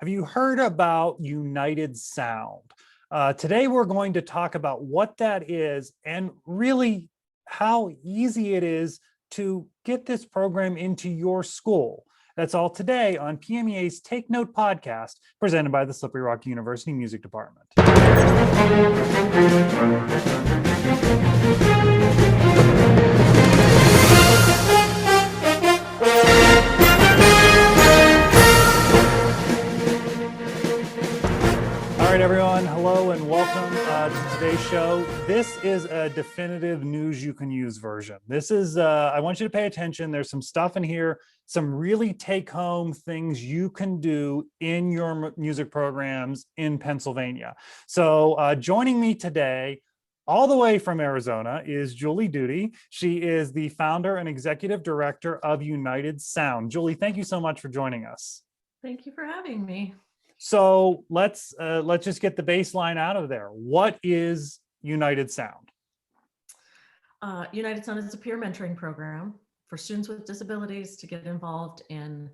Have you heard about United Sound? Today, we're going to talk about what that is and really how easy it is to get this program into your school. That's all today on PMEA's Take Note podcast, presented by the Slippery Rock University Music Department. All right, everyone. Hello and welcome to today's show. This is a definitive news you can use version. This is, I want you to pay attention. There's some stuff in here, some really take home things you can do in your music programs in Pennsylvania. So joining me today, all the way from Arizona, is Julie Duty. She is the founder and executive director of United Sound. Julie, thank you so much for joining us. Thank you for having me. So let's just get the baseline out of there. What is United Sound? United Sound is a peer mentoring program for students with disabilities to get involved in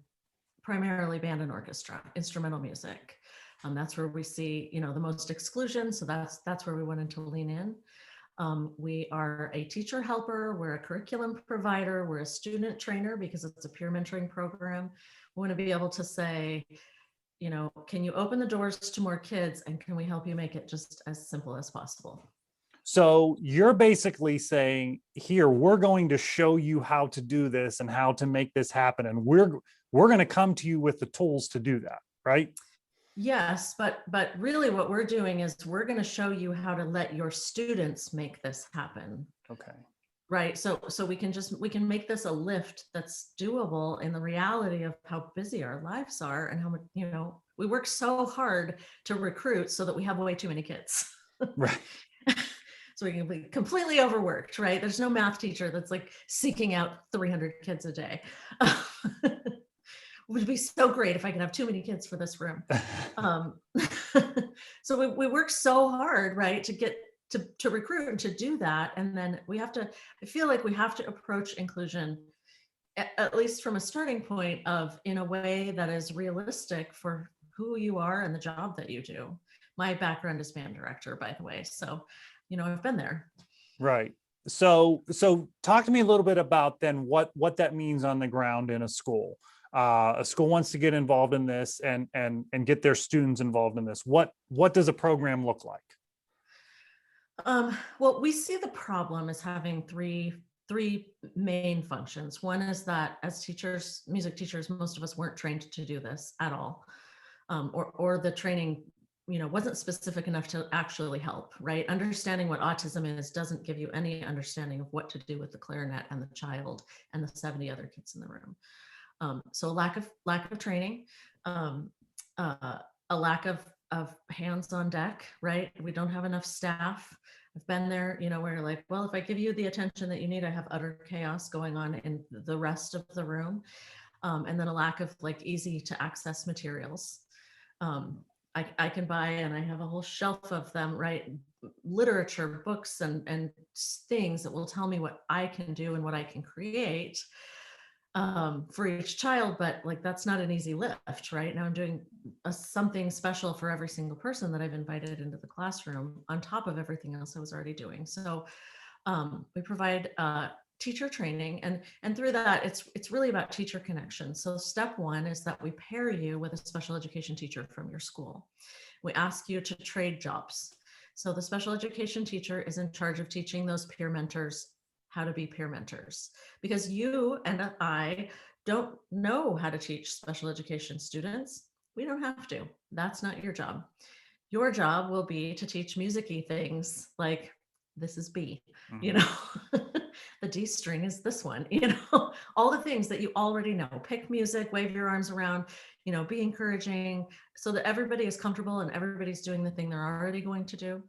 primarily band and orchestra, instrumental music. That's where we see, the most exclusion. So that's where we wanted to lean in. We are a teacher helper. We're a curriculum provider. We're a student trainer because it's a peer mentoring program. We want to be able to say, can you open the doors to more kids, and can we help you make it just as simple as possible? So you're basically saying, here, we're going to show you how to do this and how to make this happen. And we're going to come to you with the tools to do that, right? Yes, but really what we're doing is we're going to show you how to let your students make this happen. Okay. Right. So we can make this a lift that's doable in the reality of how busy our lives are and how much, we work so hard to recruit so that we have way too many kids. Right. So we can be completely overworked, right? There's no math teacher that's like seeking out 300 kids a day. It would be so great if I could have too many kids for this room. So we work so hard, right, to get to recruit and to do that. And then I feel like we have to approach inclusion, at least from a starting point of in a way that is realistic for who you are and the job that you do. My background is band director, by the way. So, I've been there. Right. So talk to me a little bit about then what that means on the ground in a school. A school wants to get involved in this and get their students involved in this. What does a program look like? Well, we see the problem as having three main functions. One is that as teachers, music teachers, most of us weren't trained to do this at all, or the training, wasn't specific enough to actually help. Right? Understanding what autism is doesn't give you any understanding of what to do with the clarinet and the child and the 70 other kids in the room. So lack of training, a lack of hands on deck, right? We don't have enough staff. I've been there, where you're like, well, if I give you the attention that you need, I have utter chaos going on in the rest of the room. And then a lack of easy to access materials. I can buy, and I have a whole shelf of them, right? Literature, books, and things that will tell me what I can do and what I can create for each child, but that's not an easy lift, right? Now I'm doing something special for every single person that I've invited into the classroom on top of everything else I was already doing. So we provide teacher training, and through that, it's really about teacher connection. So step one is that we pair you with a special education teacher from your school. We ask you to trade jobs. So the special education teacher is in charge of teaching those peer mentors how to be peer mentors, because you and I don't know how to teach special education students. We don't have to. That's not your job. Your job will be to teach music-y things like this is B, Mm-hmm. The D string is this one, all the things that you already know. Pick music, wave your arms around, be encouraging so that everybody is comfortable and everybody's doing the thing they're already going to do.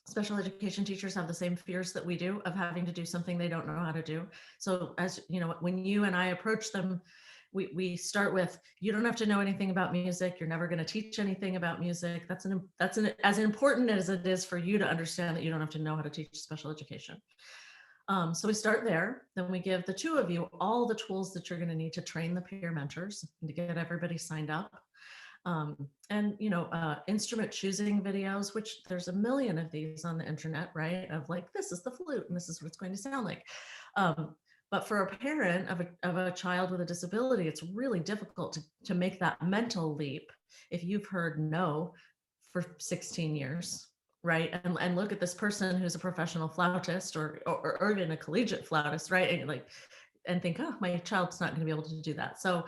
Special education teachers have the same fears that we do of having to do something they don't know how to do. So as when you and I approach them, we start with, you don't have to know anything about music. You're never going to teach anything about music. That's as important as it is for you to understand that you don't have to know how to teach special education. So we start there. Then we give the two of you all the tools that you're going to need to train the peer mentors and to get everybody signed up. And instrument choosing videos, which there's a million of these on the internet, right? Of like, this is the flute and this is what it's going to sound like. But for a parent of a child with a disability, it's really difficult to make that mental leap if you've heard no for 16 years, right? And look at this person who's a professional flautist or even a collegiate flautist, right? And think, oh, my child's not going to be able to do that. So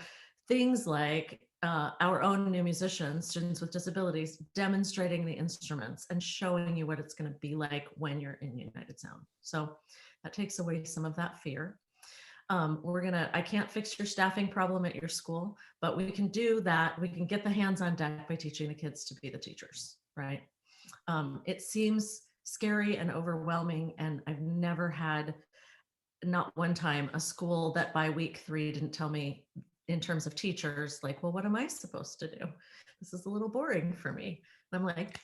things like our own new musicians, students with disabilities, demonstrating the instruments and showing you what it's going to be like when you're in United Sound. So that takes away some of that fear. I can't fix your staffing problem at your school, but we can do that. We can get the hands on deck by teaching the kids to be the teachers, right? It seems scary and overwhelming, and I've never had, not one time, a school that by week 3 didn't tell me in terms of teachers, like, well, what am I supposed to do? This is a little boring for me. And I'm like,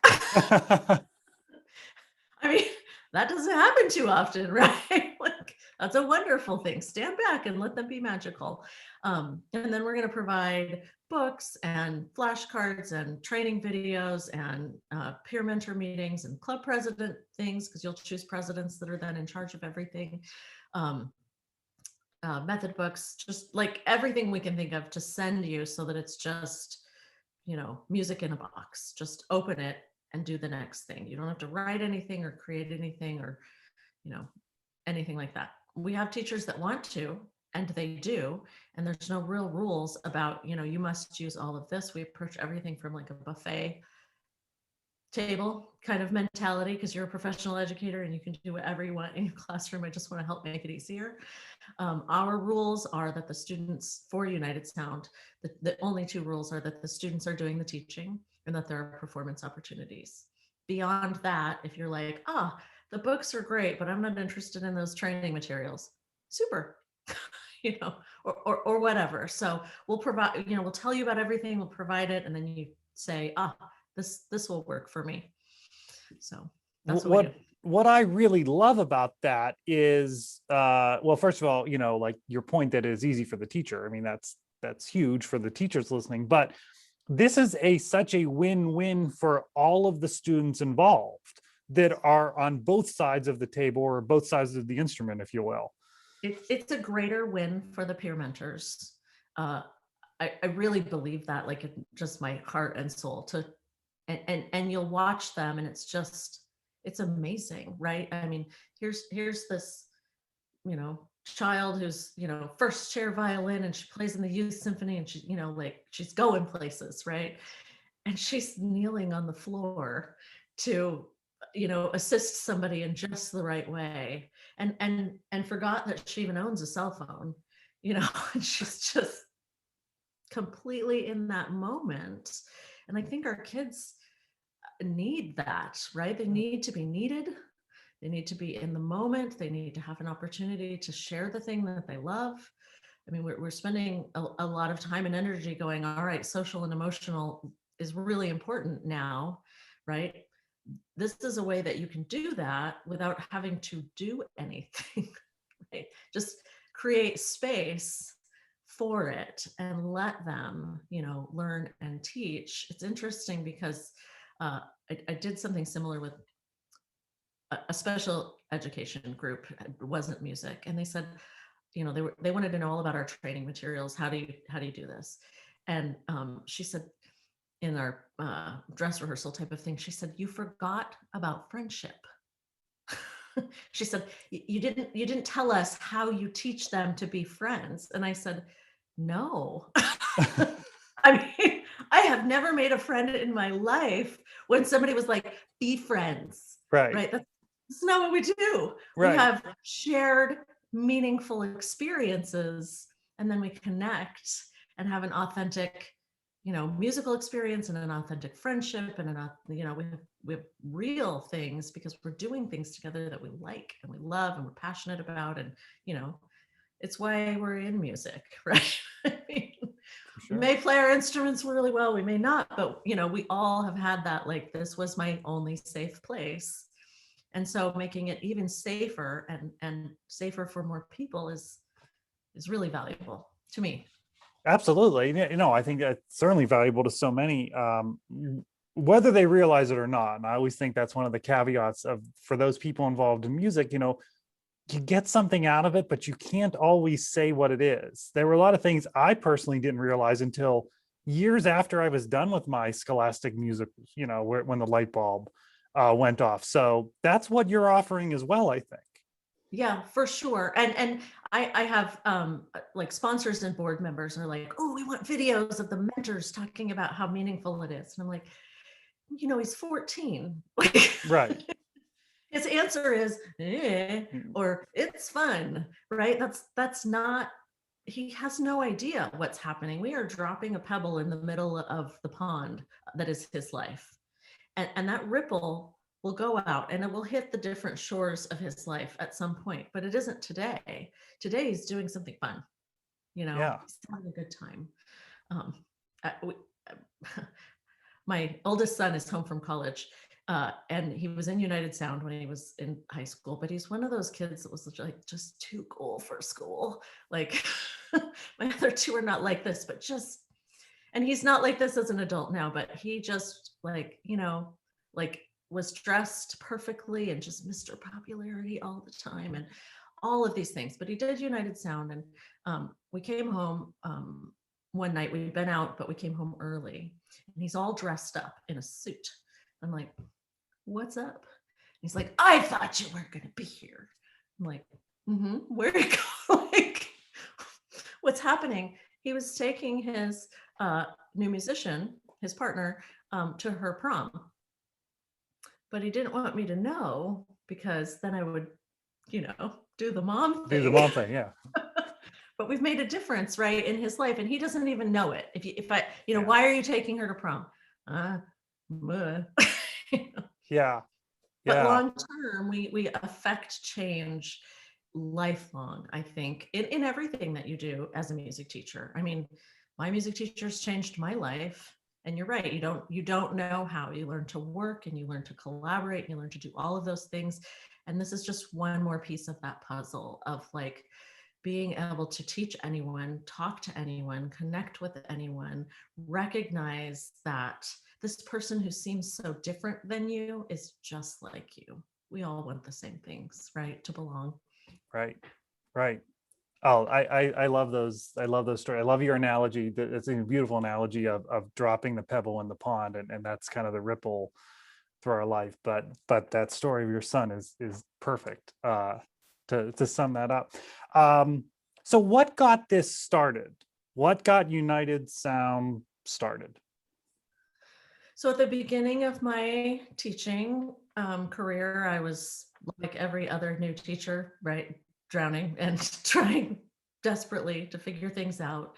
I mean, that doesn't happen too often, right? Like, that's a wonderful thing. Stand back and let them be magical. And then we're going to provide books and flashcards and training videos and peer mentor meetings and club president things, because you'll choose presidents that are then in charge of everything. Method books, just like everything we can think of to send you so that it's just, music in a box. Just open it and do the next thing. You don't have to write anything or create anything or, anything like that. We have teachers that want to, and they do, and there's no real rules about, you must use all of this. We approach everything from like a buffet table kind of mentality, because you're a professional educator and you can do whatever you want in your classroom. I just want to help make it easier. Our rules are that the students for United Sound, the only 2 rules are that the students are doing the teaching and that there are performance opportunities. Beyond that, if you're like, the books are great, but I'm not interested in those training materials, super, or whatever. So we'll provide, we'll tell you about everything, we'll provide it, and then you say, this will work for me. So that's what we do. What I really love about that is, well, first of all, like your point that it is easy for the teacher. I mean, that's huge for the teachers listening, but this is such a win-win for all of the students involved that are on both sides of the table, or both sides of the instrument, if you will. It's a greater win for the peer mentors. I really believe that, like, just my heart and soul, and you'll watch them and it's amazing, right? I mean, here's this, child who's, first chair violin, and she plays in the youth symphony, and she, like, she's going places, right? And she's kneeling on the floor to, assist somebody in just the right way, and forgot that she even owns a cell phone, and she's just completely in that moment. And I think our kids need that, right? They need to be needed. They need to be in the moment. They need to have an opportunity to share the thing that they love. I mean, we're spending a lot of time and energy going, all right, social and emotional is really important now, right? This is a way that you can do that without having to do anything, right? Just create space for it and let them, learn and teach. It's interesting because I did something similar with a special education group. It wasn't music, and they said, they wanted to know all about our training materials. How do you do this? And she said, in our dress rehearsal type of thing, she said, you forgot about friendship. She said, you didn't tell us how you teach them to be friends. And I said, no. I mean, I have never made a friend in my life when somebody was like, be friends, right? That's not what we do. Right. We have shared meaningful experiences, and then we connect and have an authentic, musical experience and an authentic friendship, and we have real things, because we're doing things together that we like and we love and we're passionate about. And, it's why we're in music, right? I mean, Sure. we may play our instruments really well, we may not, but, we all have had that, like, this was my only safe place. And so making it even safer and safer for more people is really valuable to me. Absolutely. I think that's certainly valuable to so many, whether they realize it or not. And I always think that's one of the caveats of for those people involved in music, you get something out of it, but you can't always say what it is. There were a lot of things I personally didn't realize until years after I was done with my scholastic music, when the light bulb went off. So that's what you're offering as well, I think. Yeah, for sure. And I have like sponsors and board members are like, oh, we want videos of the mentors talking about how meaningful it is. And I'm like, he's 14. Like Right. his answer is, or it's fun, right? That's not, he has no idea what's happening. We are dropping a pebble in the middle of the pond that is his life. And that ripple will go out and it will hit the different shores of his life at some point, but it isn't today. Today he's doing something fun, Yeah. he's having a good time. Um, my oldest son is home from college, and he was in United Sound when he was in high school, but he's one of those kids that was like just too cool for school. Like my other two are not like this, but just, and he's not like this as an adult now, but he just like, like was dressed perfectly and just Mr. Popularity all the time and all of these things. But he did United Sound, and we came home one night. We'd been out, but we came home early, and he's all dressed up in a suit. I'm like, what's up? He's like, I thought you weren't going to be here. I'm like, where are you going? Like, what's happening? He was taking his new musician, his partner, to her prom. But he didn't want me to know because then I would, do the mom thing. Do the mom thing, yeah. But we've made a difference, right, in his life, and he doesn't even know it. If I, Yeah. why are you taking her to prom? Yeah. But long term, we affect change lifelong, I think, in everything that you do as a music teacher. I mean, my music teachers changed my life. And you're right, you don't know how. You learn to work and you learn to collaborate and you learn to do all of those things. And this is just one more piece of that puzzle of like being able to teach anyone, talk to anyone, connect with anyone, recognize that this person who seems so different than you is just like you. We all want the same things, right? To belong. Right. Oh, I love those. I love those stories. I love your analogy. It's a beautiful analogy of dropping the pebble in the pond, and that's kind of the ripple through our life. But that story of your son is perfect to sum that up. So what got this started? What got United Sound started? So at the beginning of my teaching career, I was like every other new teacher, right? Drowning and trying desperately to figure things out.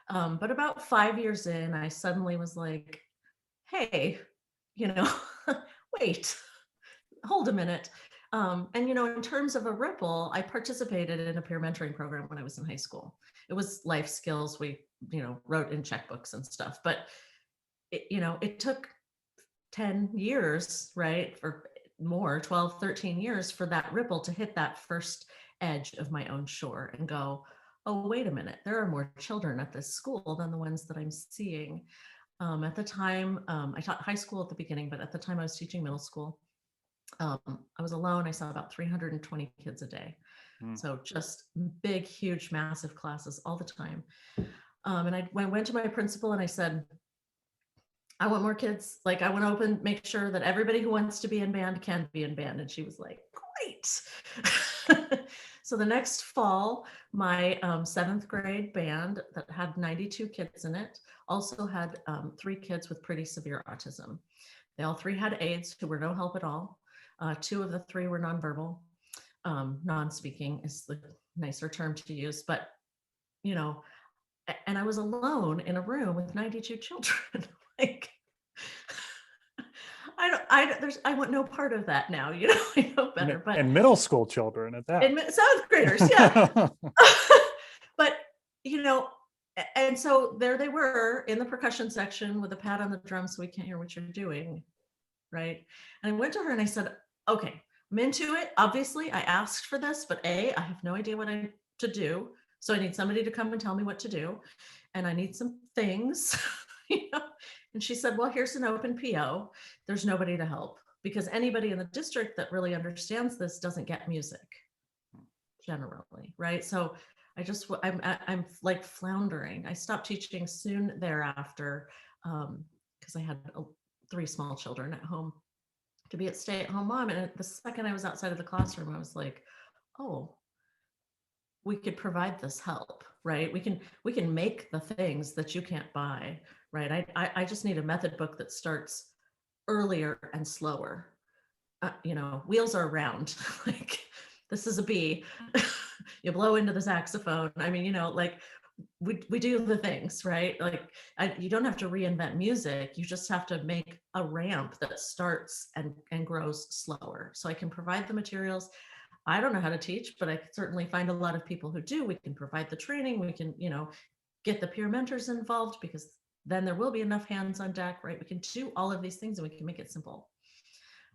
But about 5 years in, I suddenly was like, hey, wait, hold a minute. And, in terms of a ripple, I participated in a peer mentoring program when I was in high school. It was life skills. We, wrote in checkbooks and stuff, but it took 10 years, right? Or more, 12, 13 years for that ripple to hit that first edge of my own shore and go, oh, wait a minute, there are more children at this school than the ones that I'm seeing. At the time, I taught high school at the beginning, but at the time I was teaching middle school. I was alone. I saw about 320 kids a day. So just big, huge, massive classes all the time. And I went to my principal and I said, I want more kids. Like I want to make sure that everybody who wants to be in band can be in band. And she was like, great. So the next fall, my 7th grade band that had 92 kids in it also had 3 kids with pretty severe autism. They all 3 had AIDS who were no help at all. 2 of the 3 were nonverbal. Non-speaking is the nicer term to use, but and I was alone in a room with 92 children. Like, I want no part of that now. I know better. But and middle school children at that. And 7th graders, yeah. But and so there they were in the percussion section with a pad on the drum, so we can't hear what you're doing, right? And I went to her and I said, "Okay, I'm into it. Obviously, I asked for this, but I have no idea what to do. So I need somebody to come and tell me what to do. and I need some things, you know? And she said, well, here's an open PO. There's nobody to help, because anybody in the district that really understands this doesn't get music generally, right? So I'm like floundering. I stopped teaching soon thereafter, because I had 3 small children at home to be a stay-at-home mom. And the second I was outside of the classroom, I was like, oh, we could provide this help, right? We can make the things that you can't buy, right? I just need a method book that starts earlier and slower. You know, wheels are round. Like, this is a B. You blow into the saxophone. I mean, you know, like we do the things, right? Like, you don't have to reinvent music. You just have to make a ramp that starts and grows slower. So I can provide the materials. I don't know how to teach, but I can certainly find a lot of people who do. We can provide the training. We can, you know, get the peer mentors involved, because then there will be enough hands on deck, right? We can do all of these things and we can make it simple.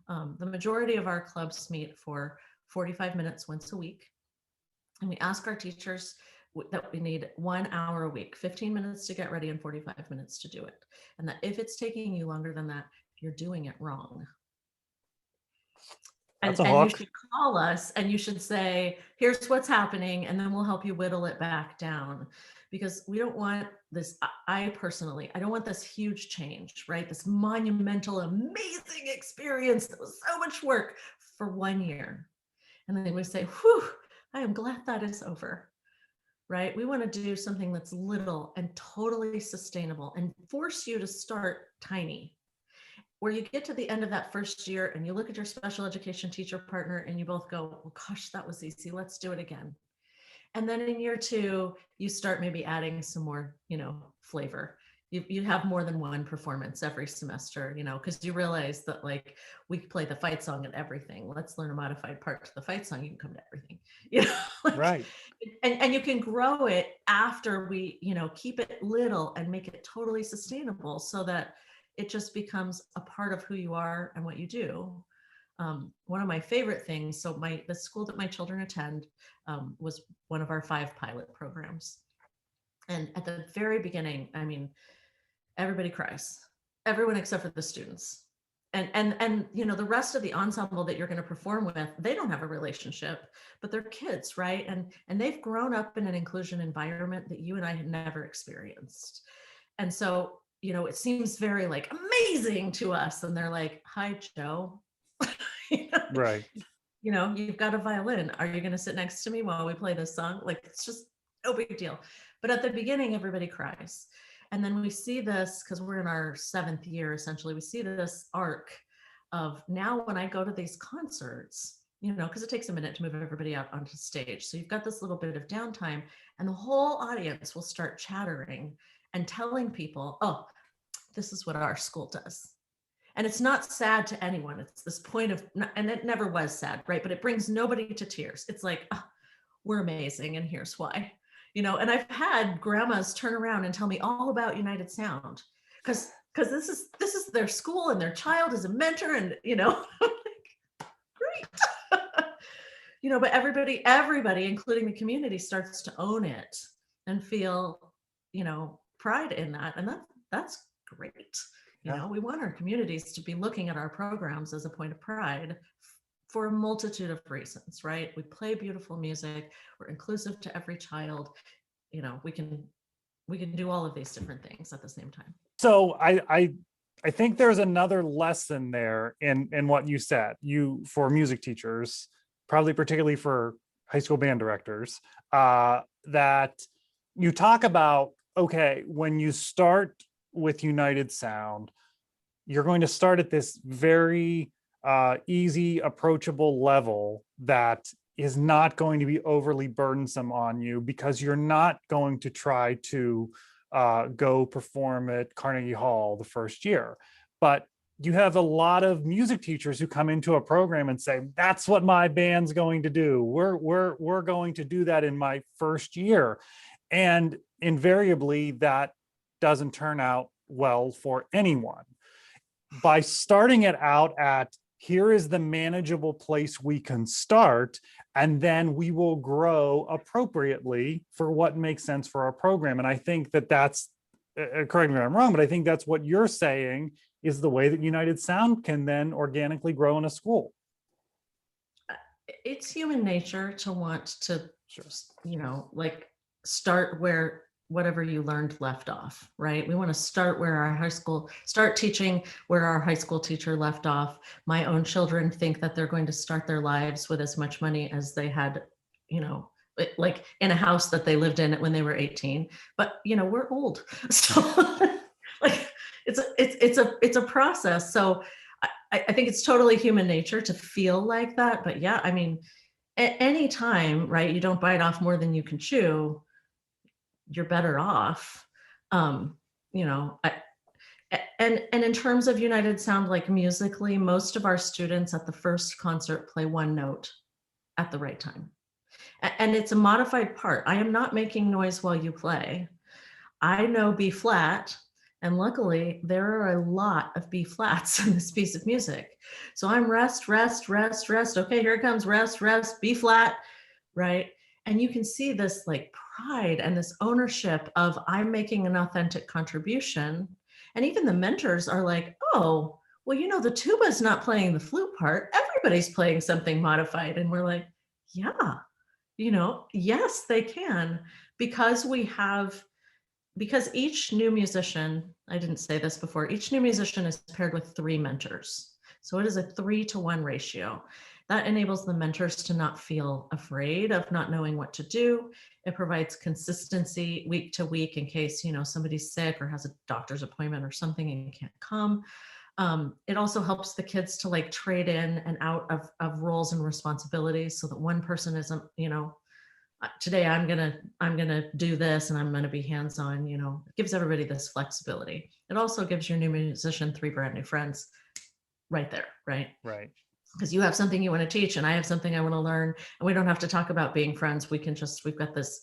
The majority of our clubs meet for 45 minutes once a week. And we ask our teachers that we need 1 hour a week, 15 minutes to get ready and 45 minutes to do it. And that if it's taking you longer than that, you're doing it wrong. That's a And you hook. should call us and you should say, here's what's happening, and then we'll help you whittle it back down. Because we don't want this, I personally, I don't want this huge change, right? This monumental, amazing experience that was so much work for 1 year. And then we say, whew, I am glad that is over, right? We want to do something that's little and totally sustainable and force you to start tiny, where you get to the end of that first year and you look at your special education teacher partner and you both go, well, gosh, that was easy. Let's do it again. And then in year 2, you start maybe adding some more, you know, flavor. You have more than one performance every semester, you know, because you realize that, like, we play the fight song and everything. Let's learn a modified part to the fight song. You can come to everything, you know, like, Right. and you can grow it after we, you know, keep it little and make it totally sustainable so that it just becomes a part of who you are and what you do. One of my favorite things, so the school that my children attend was one of our 5 pilot programs. And at the very beginning, I mean, everybody cries, everyone except for the students. And you know, the rest of the ensemble that you're going to perform with, they don't have a relationship, but they're kids, right? And they've grown up in an inclusion environment that you and I had never experienced. And so, you know, it seems very like amazing to us. And they're like, hi, Joe. You know, Right. you know, you've got a violin. Are you going to sit next to me while we play this song? Like, it's just no big deal. But at the beginning, everybody cries. And then we see this, because we're in our 7th year, essentially, we see this arc of now when I go to these concerts, you know, because it takes a minute to move everybody out onto stage. So you've got this little bit of downtime, and the whole audience will start chattering and telling people, oh, this is what our school does. And it's not sad to anyone. It's this point of, and it never was sad, right? But it brings nobody to tears. It's like, oh, we're amazing, and here's why. You know, and I've had grandmas turn around and tell me all about United Sound, because this is their school and their child is a mentor, and you know, great. You know, but everybody, including the community, starts to own it and feel, you know, pride in that, and that's great. You know, we want our communities to be looking at our programs as a point of pride for a multitude of reasons, right? We play beautiful music, we're inclusive to every child. You know, we can do all of these different things at the same time. So I think there's another lesson there in what you said. You, for music teachers, probably particularly for high school band directors, that you talk about, okay, when you start with United Sound, you're going to start at this very easy, approachable level that is not going to be overly burdensome on you, because you're not going to try to go perform at Carnegie Hall the first year. But you have a lot of music teachers who come into a program and say, that's what my band's going to do. We're going to do that in my first year. And invariably that doesn't turn out well for anyone. By starting it out at here is the manageable place we can start, and then we will grow appropriately for what makes sense for our program. And I think that that's, correct me if I'm wrong, but I think that's what you're saying is the way that United Sound can then organically grow in a school. It's human nature to want to, Sure. like start where whatever you learned left off, right? We want to start where start teaching where our high school teacher left off. My own children think that they're going to start their lives with as much money as they had, like in a house that they lived in when they were 18. But we're old, so like it's a process. So I think it's totally human nature to feel like that. But yeah, I mean, at any time, right, you don't bite off more than you can chew, you're better off. And in terms of United Sound, like musically, most of our students at the first concert play one note at the right time. And it's a modified part. I am not making noise while you play. I know B flat, and luckily there are a lot of B flats in this piece of music. So I'm rest, rest, rest, rest. Okay, here it comes, rest, rest, B flat, right? And you can see this like pride and this ownership of I'm making an authentic contribution. And even the mentors are like, oh, well, the tuba's not playing the flute part. Everybody's playing something modified. And we're like, yeah, yes, they can, because each new musician, I didn't say this before, each new musician is paired with 3 mentors. So it is a 3-to-1 ratio. That enables the mentors to not feel afraid of not knowing what to do. It provides consistency week to week in case, somebody's sick or has a doctor's appointment or something and can't come. It also helps the kids to like trade in and out of roles and responsibilities so that one person isn't, today I'm gonna do this and I'm gonna be hands-on. It gives everybody this flexibility. It also gives your new musician 3 brand new friends right there, right? Right. Because you have something you want to teach and I have something I want to learn, and we don't have to talk about being friends. We've got this,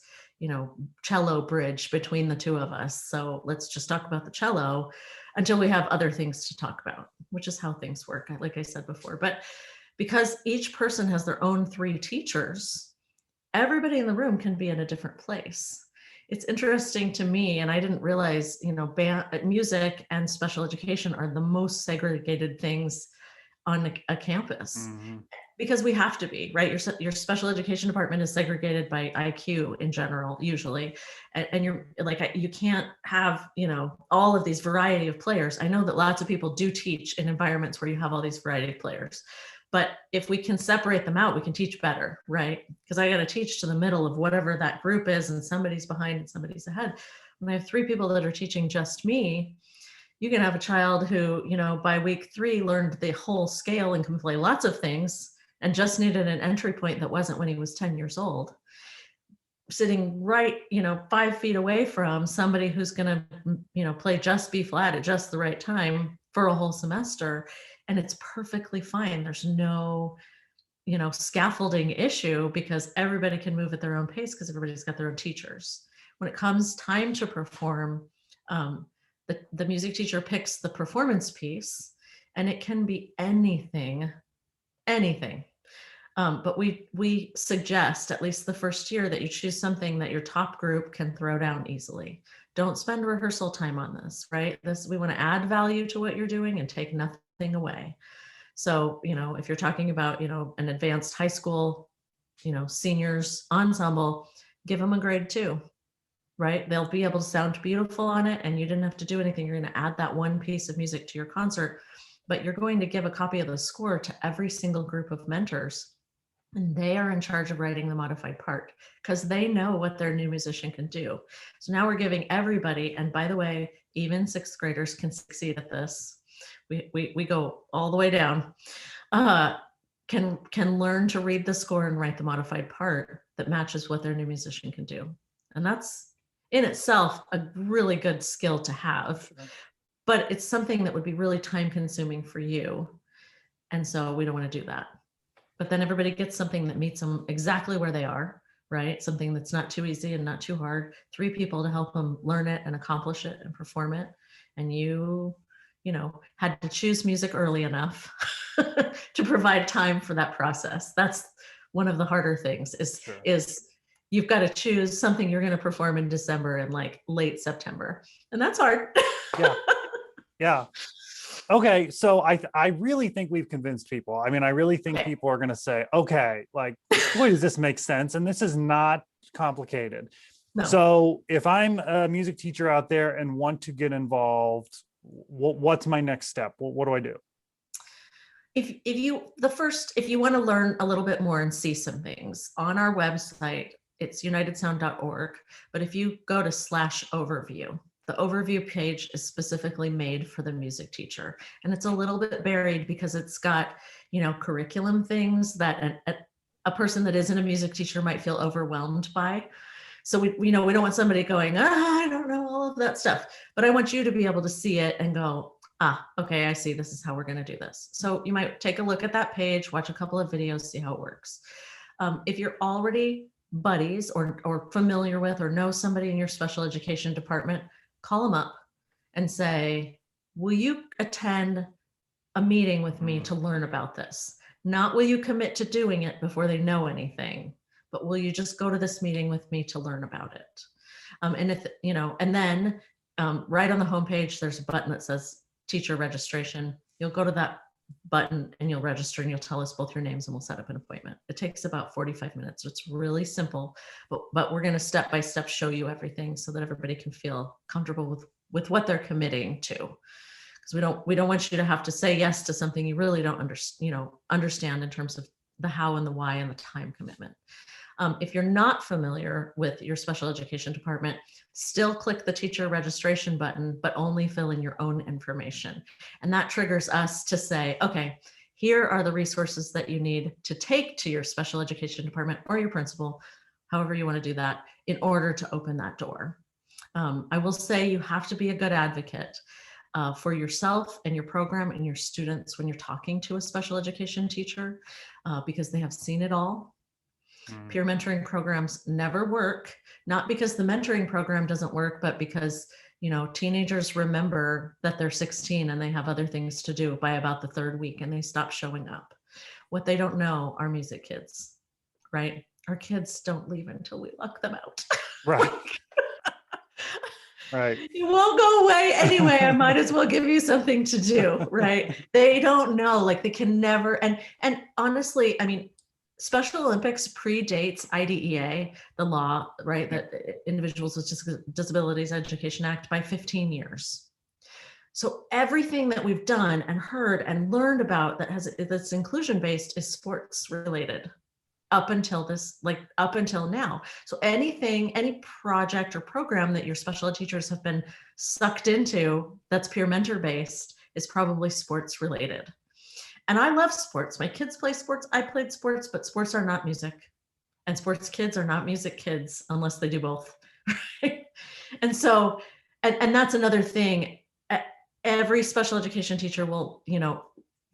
cello bridge between the 2 of us. So let's just talk about the cello until we have other things to talk about, which is how things work, like I said before. But because each person has their own 3 teachers, everybody in the room can be in a different place. It's interesting to me, and I didn't realize, music and special education are the most segregated things on a campus. Mm-hmm. Because we have to be, right? Your special education department is segregated by IQ in general, usually. And you're like, you can't have, all of these variety of players. I know that lots of people do teach in environments where you have all these variety of players. But if we can separate them out, we can teach better, right? Because I got to teach to the middle of whatever that group is, and somebody's behind and somebody's ahead. When I have 3 people that are teaching just me, you can have a child who, by week 3 learned the whole scale and can play lots of things and just needed an entry point that wasn't when he was 10 years old, sitting right, 5 feet away from somebody who's going to, play just B flat at just the right time for a whole semester. And it's perfectly fine. There's no, scaffolding issue because everybody can move at their own pace because everybody's got their own teachers. When it comes time to perform, the music teacher picks the performance piece, and it can be anything. But we suggest, at least the first year, that you choose something that your top group can throw down easily. Don't spend rehearsal time on this, right? We want to add value to what you're doing and take nothing away. So, if you're talking about, an advanced high school, seniors ensemble, give them a grade 2. Right? They'll be able to sound beautiful on it, and you didn't have to do anything. You're going to add that one piece of music to your concert, but you're going to give a copy of the score to every single group of mentors, and they are in charge of writing the modified part because they know what their new musician can do. So now we're giving everybody, and by the way, even 6th graders can succeed at this. We go all the way down. Can learn to read the score and write the modified part that matches what their new musician can do. And that's in itself a really good skill to have, but it's something that would be really time consuming for you. And so we don't want to do that. But then everybody gets something that meets them exactly where they are, right? Something that's not too easy and not too hard. 3 people to help them learn it and accomplish it and perform it. And you had to choose music early enough to provide time for that process. That's one of the harder things is you've got to choose something you're going to perform in December and like late September. And that's hard. Yeah. Yeah. Okay. So I really think we've convinced people. I mean, I really think people are going to say, okay, like, boy, does this make sense? And this is not complicated. No. So if I'm a music teacher out there and want to get involved, what's my next step? What do I do? If you want to learn a little bit more and see some things on our website, it's unitedsound.org. But if you go to /overview, the overview page is specifically made for the music teacher. And it's a little bit buried because it's got, curriculum things that a person that isn't a music teacher might feel overwhelmed by. So we don't want somebody going, I don't know all of that stuff, but I want you to be able to see it and go, okay, I see, this is how we're going to do this. So you might take a look at that page, watch a couple of videos, see how it works. If you're already buddies or familiar with or know somebody in your special education department, call them up and say, will you attend a meeting with me to learn about this? Not will you commit to doing it before they know anything, but will you just go to this meeting with me to learn about it? And then right on the homepage, there's a button that says teacher registration. You'll go to that button and you'll register and you'll tell us both your names and we'll set up an appointment. It takes about 45 minutes. It's really simple, but we're going to step by step show you everything so that everybody can feel comfortable with what they're committing to. Because we don't want you to have to say yes to something you really don't understand in terms of the how and the why and the time commitment. If you're not familiar with your special education department, still click the teacher registration button, but only fill in your own information. And that triggers us to say, okay, here are the resources that you need to take to your special education department or your principal, however you want to do that, in order to open that door. I will say you have to be a good advocate for yourself and your program and your students when you're talking to a special education teacher, because they have seen it all. Peer mentoring programs never work, not because the mentoring program doesn't work, but because, teenagers remember that they're 16 and they have other things to do by about the third week and they stop showing up. What they don't know are music kids, right? Our kids don't leave until we lock them out. Right. Right. You won't go away anyway. I might as well give you something to do, right? They don't know, like they can never, and honestly, I mean, Special Olympics predates IDEA, the law, right? That Individuals with Disabilities Education Act by 15 years. So everything that we've done and heard and learned about that's inclusion based is sports related up until now. So any project or program that your special ed teachers have been sucked into that's peer mentor based is probably sports related. And I love sports. My kids play sports. I played sports, but sports are not music. And sports kids are not music kids unless they do both. Right? And so, and that's another thing. Every special education teacher will,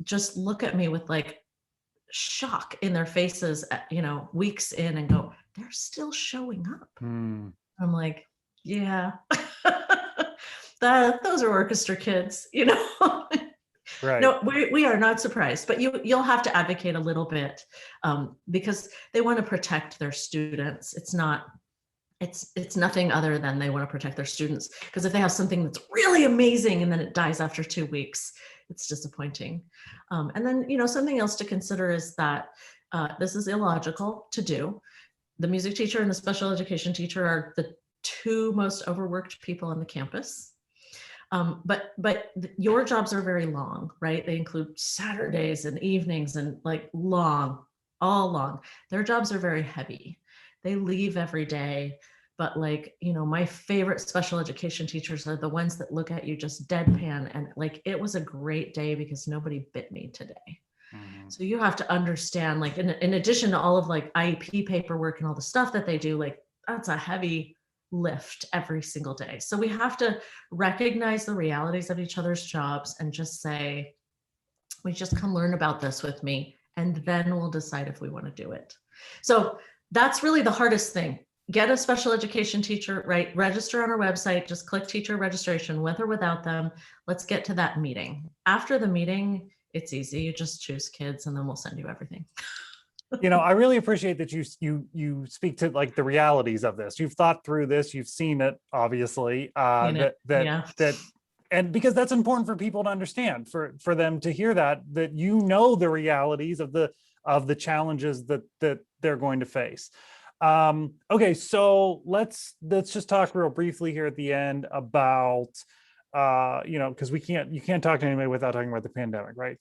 just look at me with like shock in their faces, weeks in and go, they're still showing up. I'm like, yeah, those are orchestra kids, Right. No, we are not surprised, but you'll have to advocate a little bit because they want to protect their students. It's nothing other than they want to protect their students, because if they have something that's really amazing and then it dies after 2 weeks, it's disappointing. And then, something else to consider is that this is illogical to do. The music teacher and the special education teacher are the two most overworked people on the campus. But your jobs are very long, right? They include Saturdays and evenings and like all long. Their jobs are very heavy. They leave every day, but my favorite special education teachers are the ones that look at you just deadpan and like, it was a great day because nobody bit me today. So you have to understand, like, in addition to all of like IEP paperwork and all the stuff that they do, like that's a heavy lift every single day. So we have to recognize the realities of each other's jobs and just say, we just come learn about this with me, and then we'll decide if we want to do it. So that's really the hardest thing. get a special education teacher, right? Register on our website, just click teacher registration with or without them. Let's get to that meeting. After the meeting, it's easy. You just choose kids and then we'll send you everything. I really appreciate that you speak to like the realities of this. You've thought through this, you've seen it, obviously. Yeah. And because that's important for people to understand, for them to hear that the realities of the challenges that they're going to face. Okay, so let's just talk real briefly here at the end about because you can't talk to anybody without talking about the pandemic, right?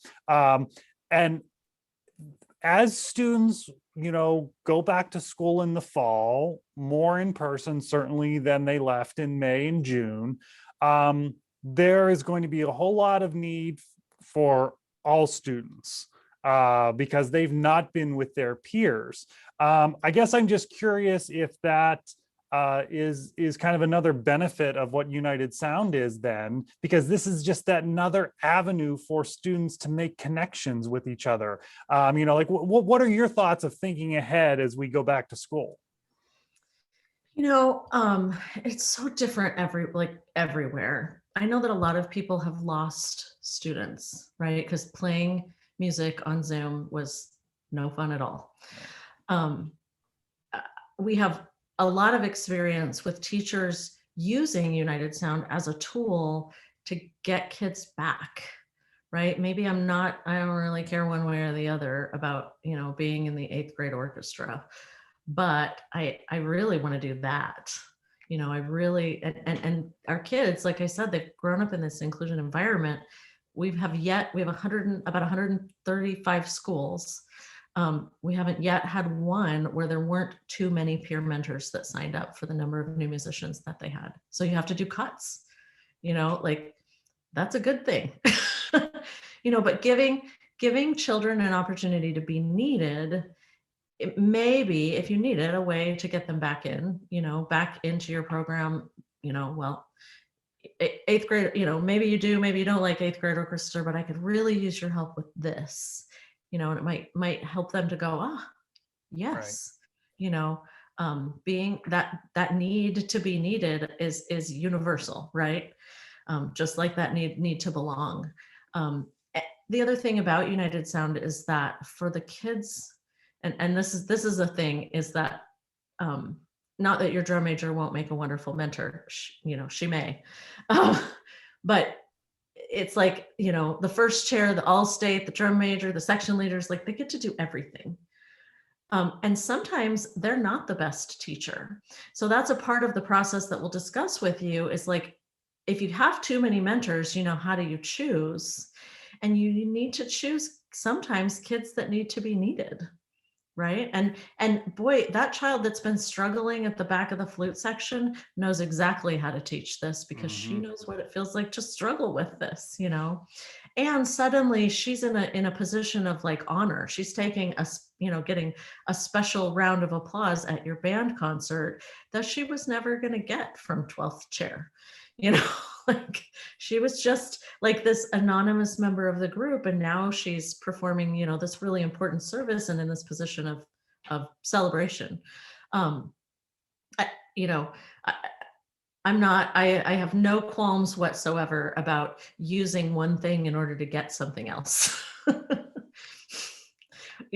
And as students, go back to school in the fall, more in person, certainly than they left in May and June, there is going to be a whole lot of need for all students because they've not been with their peers. I guess I'm just curious if that is kind of another benefit of what United Sound is then, because this is just that another avenue for students to make connections with each other. Like what are your thoughts of thinking ahead as we go back to school? It's so different everywhere. I know that a lot of people have lost students, right? Because playing music on Zoom was no fun at all. We have a lot of experience with teachers using United Sound as a tool to get kids back, right? Maybe I don't really care one way or the other about, being in the 8th grade orchestra, but I really want to do that. I really, and our kids, like I said, they've grown up in this inclusion environment. We have about 135 schools. We haven't yet had one where there weren't too many peer mentors that signed up for the number of new musicians that they had. So you have to do cuts, like that's a good thing. But giving children an opportunity to be needed, it may be, if you need it, a way to get them back back into your program, well, 8th grade, maybe you do, maybe you don't like 8th grade orchestra, but I could really use your help with this, and it might help them to go, yes, right. Being that need to be needed is universal, right? Just like that need to belong. The other thing about United Sound is that for the kids, and this is a thing, is that not that your drum major won't make a wonderful mentor, she may, but it's like, the first chair, the all-state, the drum major, the section leaders, like they get to do everything. And sometimes they're not the best teacher. So that's a part of the process that we'll discuss with you, is like, if you have too many mentors, how do you choose? And you need to choose sometimes kids that need to be needed. Right. And boy, that child that's been struggling at the back of the flute section knows exactly how to teach this, because she knows what it feels like to struggle with this, and suddenly she's in a position of like honor. She's taking getting a special round of applause at your band concert that she was never going to get from 12th chair, like she was just like this anonymous member of the group, and now she's performing this really important service and in this position of celebration. I, I have no qualms whatsoever about using one thing in order to get something else.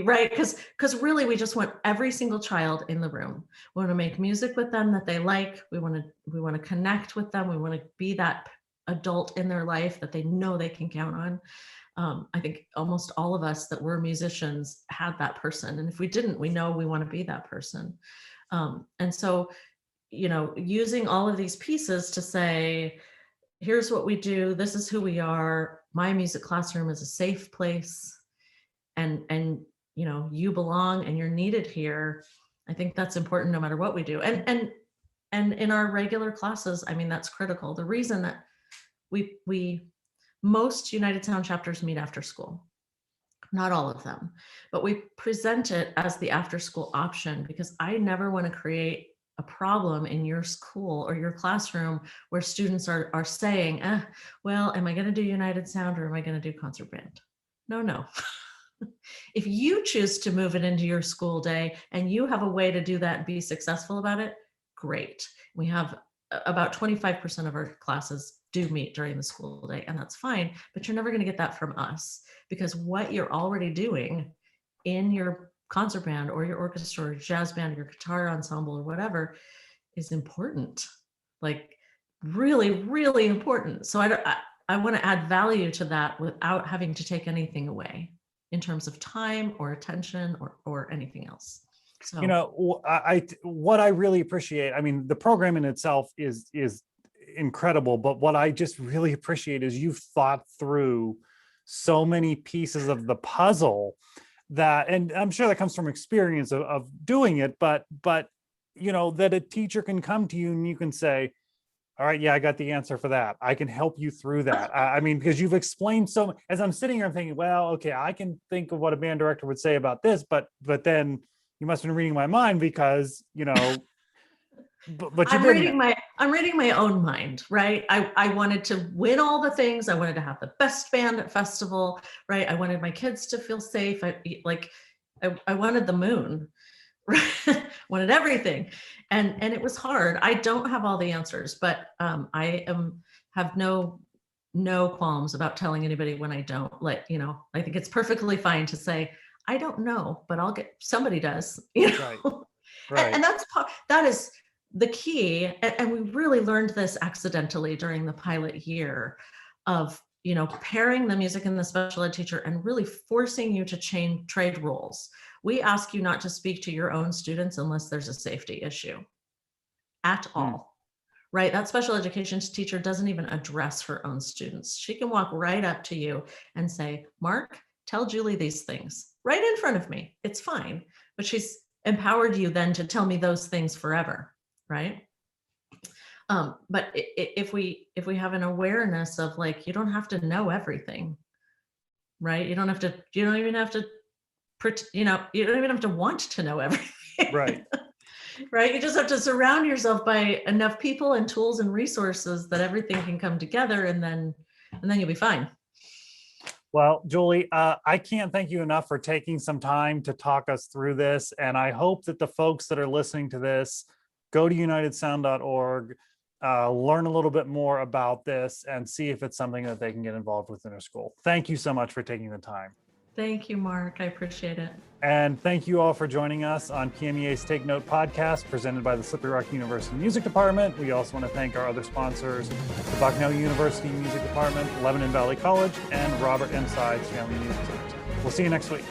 Right, because really we just want every single child in the room. We want to make music with them that they like. We want to connect with them. We want to be that adult in their life that they know they can count on. I think almost all of us that were musicians had that person, and if we didn't, we know we want to be that person. And so, using all of these pieces to say, here's what we do, this is who we are, my music classroom is a safe place, and you belong and you're needed here. I think that's important no matter what we do. And in our regular classes, I mean, that's critical. The reason that most United Sound chapters meet after school, not all of them, but we present it as the after school option, because I never want to create a problem in your school or your classroom where students are saying, well, am I going to do United Sound or am I going to do concert band? No. If you choose to move it into your school day and you have a way to do that and be successful about it, great. We have about 25% of our classes do meet during the school day, and that's fine, but you're never going to get that from us, because what you're already doing in your concert band or your orchestra or jazz band, your guitar ensemble or whatever is important, like really, really important. So I want to add value to that without having to take anything away in terms of time or attention or anything else. So, You know, what I really appreciate, I mean, the program in itself is incredible, but what I just really appreciate is you've thought through so many pieces of the puzzle that, and I'm sure that comes from experience of doing it, but you know, that a teacher can come to you and you can say, all right, yeah, I got the answer for that. I can help you through that. I mean, because you've explained so, as I'm sitting here, I'm thinking, well, okay, I can think of what a band director would say about this, but then you must have been reading my mind, because, you know, but you didn't. I'm reading my own mind, right? I wanted to win all the things. I wanted to have the best band at festival, right? I wanted my kids to feel safe. I wanted the moon, right? Wanted everything. And it was hard. I don't have all the answers, but have no qualms about telling anybody when I don't. Like, you know, I think it's perfectly fine to say, I don't know, but somebody does, you know? Right. And that is the key. And we really learned this accidentally during the pilot year of, you know, pairing the music and the special ed teacher and really forcing you to trade roles. We ask you not to speak to your own students unless there's a safety issue at all, right? That special education teacher doesn't even address her own students. She can walk right up to you and say, Mark, tell Julie these things right in front of me. It's fine. But she's empowered you then to tell me those things forever, right? But if we have an awareness of, like, you don't have to know everything, right? You don't even have to want to know everything. Right. Right. You just have to surround yourself by enough people and tools and resources that everything can come together, and then you'll be fine. Well, Julie, I can't thank you enough for taking some time to talk us through this. And I hope that the folks that are listening to this go to unitedsound.org, learn a little bit more about this, and see if it's something that they can get involved with in their school. Thank you so much for taking the time. Thank you, Mark. I appreciate it. And thank you all for joining us on PMEA's Take Note podcast, presented by the Slippery Rock University Music Department. We also want to thank our other sponsors, the Bucknell University Music Department, Lebanon Valley College, and Robert M. Sides Family Music Center. We'll see you next week.